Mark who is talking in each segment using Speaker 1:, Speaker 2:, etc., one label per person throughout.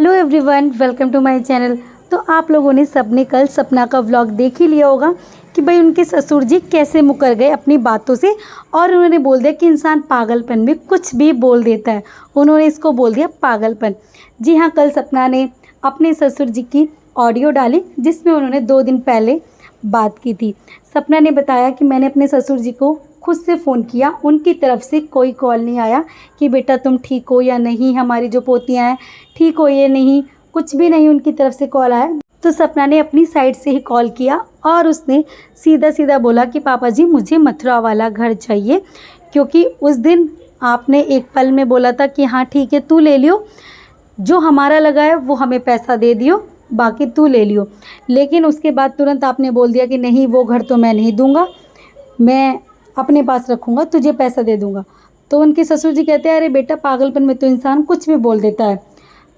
Speaker 1: Hello everyone, welcome to my channel. तो आप लोगों ने सबने कल सपना का व्लॉग देख ही लिया होगा कि भाई उनके ससुर जी कैसे मुकर गए अपनी बातों से और उन्होंने बोल दिया कि इंसान पागलपन में कुछ भी बोल देता है। उन्होंने इसको बोल दिया पागलपन। जी हाँ, कल सपना ने अपने ससुर जी की ऑडियो डाली जिसमें उन्होंने 2 दिन पहले बात की थी। सपना ने बताया कि मैंने अपने ससुर जी को खुद से फ़ोन किया, उनकी तरफ से कोई कॉल नहीं आया कि बेटा तुम ठीक हो या नहीं, हमारी जो पोतियाँ हैं ठीक हो या नहीं, कुछ भी नहीं उनकी तरफ से कॉल आया। तो सपना ने अपनी साइड से ही कॉल किया और उसने सीधा सीधा बोला कि पापा जी मुझे मथुरा वाला घर चाहिए, क्योंकि उस दिन आपने एक पल में बोला था कि हाँ ठीक है तू ले लियो, जो हमारा लगा है वो हमें पैसा दे दियो, बाकी तू ले लियो। लेकिन उसके बाद तुरंत आपने बोल दिया कि नहीं वो घर तो मैं नहीं दूंगा, मैं अपने पास रखूँगा, तुझे पैसा दे दूँगा। तो उनके ससुर जी कहते हैं अरे बेटा पागलपन में तो इंसान कुछ भी बोल देता है।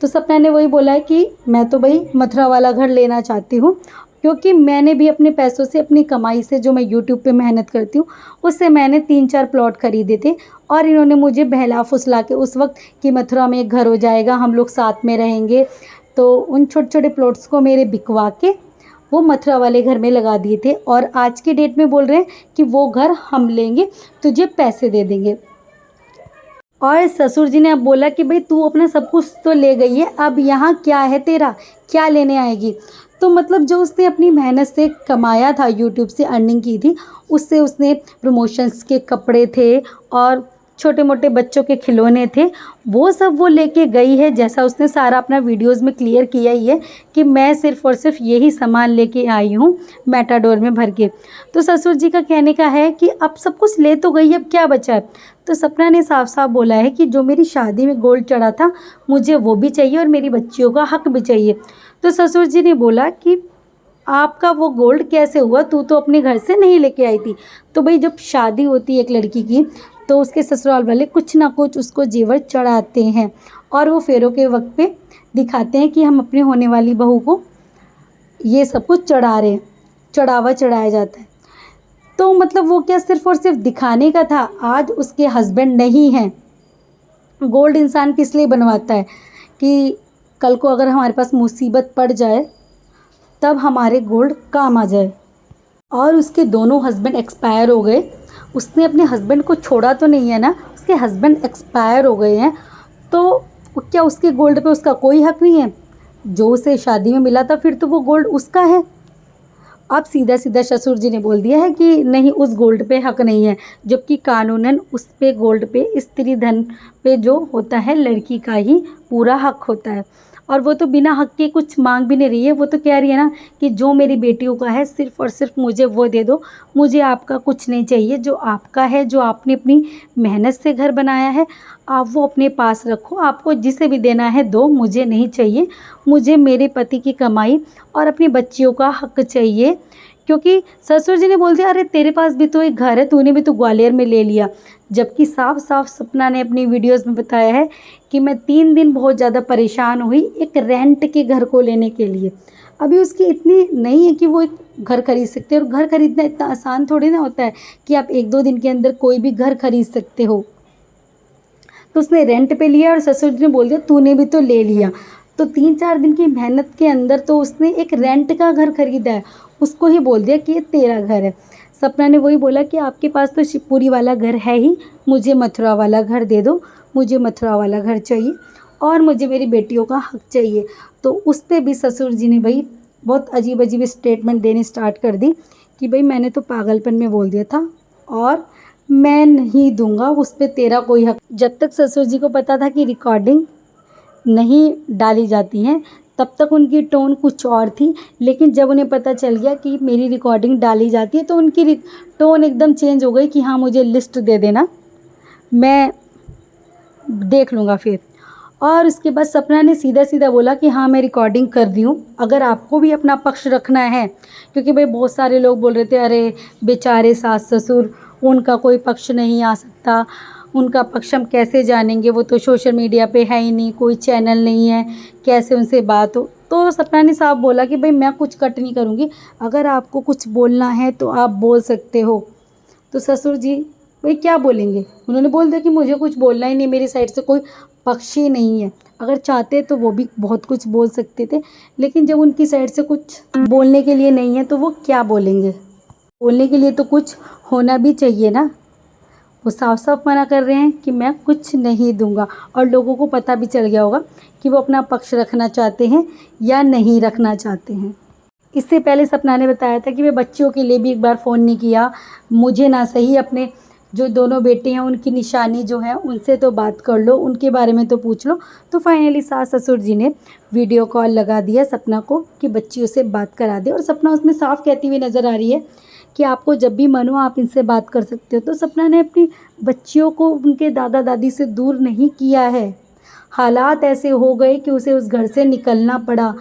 Speaker 1: तो सपना ने वही बोला है कि मैं तो भाई मथुरा वाला घर लेना चाहती हूँ, क्योंकि मैंने भी अपने पैसों से अपनी कमाई से जो मैं यूट्यूब पे मेहनत करती हूँ उससे मैंने 3-4 प्लॉट खरीदे थे और इन्होंने मुझे बहला फुसला के उस वक्त कि मथुरा में एक घर हो जाएगा, हम लोग साथ में रहेंगे, तो उन छोटे छोटे प्लॉट्स को मेरे बिकवा के वो मथुरा वाले घर में लगा दिए थे और आज के डेट में बोल रहे हैं कि वो घर हम लेंगे, तुझे पैसे दे देंगे। और ससुर जी ने अब बोला कि भाई तू अपना सब कुछ तो ले गई है, अब यहाँ क्या है तेरा, क्या लेने आएगी। तो मतलब जो उसने अपनी मेहनत से कमाया था, यूट्यूब से अर्निंग की थी, उससे उसने प्रमोशंस के कपड़े थे और छोटे मोटे बच्चों के खिलौने थे, वो सब वो लेके गई है। जैसा उसने सारा अपना वीडियोस में क्लियर किया ही है कि मैं सिर्फ़ और सिर्फ यही सामान लेके आई हूँ मैटाडोर में भर के। तो ससुर जी का कहने का है कि अब सब कुछ ले तो गई, अब क्या बचा है। तो सपना ने साफ साफ बोला है कि जो मेरी शादी में गोल्ड चढ़ा था मुझे वो भी चाहिए और मेरी बच्चियों का हक भी चाहिए। तो ससुर जी ने बोला कि आपका वो गोल्ड कैसे हुआ, तू तो अपने घर से नहीं लेके आई थी। तो भाई जब शादी होती है एक लड़की की तो उसके ससुराल वाले कुछ ना कुछ उसको जेवर चढ़ाते हैं और वो फेरों के वक्त पे दिखाते हैं कि हम अपने होने वाली बहू को ये सब कुछ चढ़ा रहे हैं, चढ़ावा चढ़ाया जाता है। तो मतलब वो क्या सिर्फ़ और सिर्फ दिखाने का था। आज उसके हस्बैंड नहीं हैं। गोल्ड इंसान किस लिए बनवाता है कि कल को अगर हमारे पास मुसीबत पड़ जाए तब हमारे गोल्ड काम आ जाए। और उसके दोनों हस्बैंड एक्सपायर हो गए। उसने अपने हस्बैंड को छोड़ा तो नहीं है ना, उसके हस्बैंड एक्सपायर हो गए हैं, तो क्या उसके गोल्ड पे उसका कोई हक नहीं है? जो उसे शादी में मिला था फिर तो वो गोल्ड उसका है। अब सीधा सीधा ससुर जी ने बोल दिया है कि नहीं उस गोल्ड पे हक नहीं है, जबकि कानूनन उस पे गोल्ड पे स्त्री धन पे जो होता है लड़की का ही पूरा हक होता है। और वो तो बिना हक के कुछ मांग भी नहीं रही है, वो तो कह रही है ना कि जो मेरी बेटियों का है सिर्फ़ और सिर्फ मुझे वो दे दो, मुझे आपका कुछ नहीं चाहिए। जो आपका है, जो आपने अपनी मेहनत से घर बनाया है, आप वो अपने पास रखो, आपको जिसे भी देना है दो, मुझे नहीं चाहिए। मुझे मेरे पति की कमाई और अपनी बच्चियों का हक चाहिए। क्योंकि ससुर जी ने बोल दिया अरे तेरे पास भी तो एक घर है, तूने भी तो ग्वालियर में ले लिया। जबकि साफ साफ सपना ने अपनी वीडियोस में बताया है कि मैं 3 दिन बहुत ज़्यादा परेशान हुई एक रेंट के घर को लेने के लिए। अभी उसकी इतनी नहीं है कि वो एक घर खरीद सकते हैं, और घर खरीदना इतना आसान थोड़ी ना होता है कि आप 1-2 दिन के अंदर कोई भी घर खरीद सकते हो। तो उसने रेंट पे लिया और ससुर जी ने बोल दिया तूने भी तो ले लिया। तो 3-4 दिन की मेहनत के अंदर तो उसने एक रेंट का घर खरीदा है, उसको ही बोल दिया कि ये तेरा घर है। सपना ने वही बोला कि आपके पास तो शिवपुरी वाला घर है ही, मुझे मथुरा वाला घर दे दो, मुझे मथुरा वाला घर चाहिए और मुझे मेरी बेटियों का हक चाहिए। तो उस पर भी ससुर जी ने भाई बहुत अजीब अजीब स्टेटमेंट देनी स्टार्ट कर दी कि भाई मैंने तो पागलपन में बोल दिया था और मैं नहीं दूंगा उस पर तेरा कोई हक। जब तक ससुर जी को पता था कि रिकॉर्डिंग नहीं डाली जाती हैं तब तक उनकी टोन कुछ और थी, लेकिन जब उन्हें पता चल गया कि मेरी रिकॉर्डिंग डाली जाती है तो उनकी टोन एकदम चेंज हो गई कि हाँ मुझे लिस्ट दे देना, मैं देख लूँगा फिर। और उसके बाद सपना ने सीधा सीधा बोला कि हाँ मैं रिकॉर्डिंग कर दी हूँ, अगर आपको भी अपना पक्ष रखना है। क्योंकि भाई बहुत सारे लोग बोल रहे थे अरे बेचारे सास ससुर, उनका कोई पक्ष नहीं आ सकता, उनका पक्ष हम कैसे जानेंगे, वो तो सोशल मीडिया पे है ही नहीं, कोई चैनल नहीं है, कैसे उनसे बात हो। तो सपना ने साफ बोला कि भाई मैं कुछ कट नहीं करूँगी, अगर आपको कुछ बोलना है तो आप बोल सकते हो। तो ससुर जी भाई क्या बोलेंगे, उन्होंने बोल दिया कि मुझे कुछ बोलना ही नहीं, मेरी साइड से कोई पक्ष ही नहीं है, अगर चाहते तो वो भी बहुत कुछ बोल सकते थे, लेकिन जब उनकी साइड से कुछ बोलने के लिए नहीं है तो वो क्या बोलेंगे। बोलने के लिए तो कुछ होना भी चाहिए ना। वो साफ साफ मना कर रहे हैं कि मैं कुछ नहीं दूंगा, और लोगों को पता भी चल गया होगा कि वो अपना पक्ष रखना चाहते हैं या नहीं रखना चाहते हैं। इससे पहले सपना ने बताया था कि मैं बच्चियों के लिए भी एक बार फ़ोन नहीं किया, मुझे ना सही अपने जो दोनों बेटे हैं उनकी निशानी जो है उनसे तो बात कर लो, उनके बारे में तो पूछ लो। तो फाइनली सास ससुर जी ने वीडियो कॉल लगा दिया सपना को कि बच्चियों से बात करा दे, और सपना उसमें साफ कहती हुई नज़र आ रही है कि आपको जब भी मन हो आप इनसे बात कर सकते हो। तो सपना ने अपनी बच्चियों को उनके दादा दादी से दूर नहीं किया है, हालात ऐसे हो गए कि उसे उस घर से निकलना पड़ा।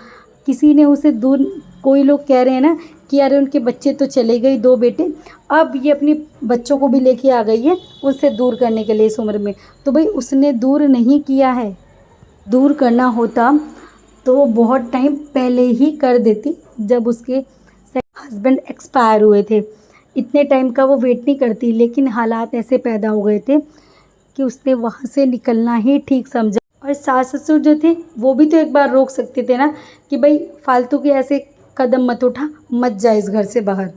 Speaker 1: किसी ने उसे दूर, कोई लोग कह रहे हैं ना कि यार उनके बच्चे तो चले गए, 2 बेटे, अब ये अपनी बच्चों को भी लेके आ गई है उससे दूर करने के लिए इस उम्र में। तो भाई उसने दूर नहीं किया है, दूर करना होता तो वो बहुत टाइम पहले ही कर देती, जब उसके हस्बैंड एक्सपायर हुए थे। इतने टाइम का वो वेट नहीं करती, लेकिन हालात ऐसे पैदा हो गए थे कि उसने वहाँ से निकलना ही ठीक समझा। और सास ससुर जो थे वो भी तो एक बार रोक सकते थे ना कि भाई फालतू के ऐसे कदम मत उठा, मत जा इस घर से बाहर।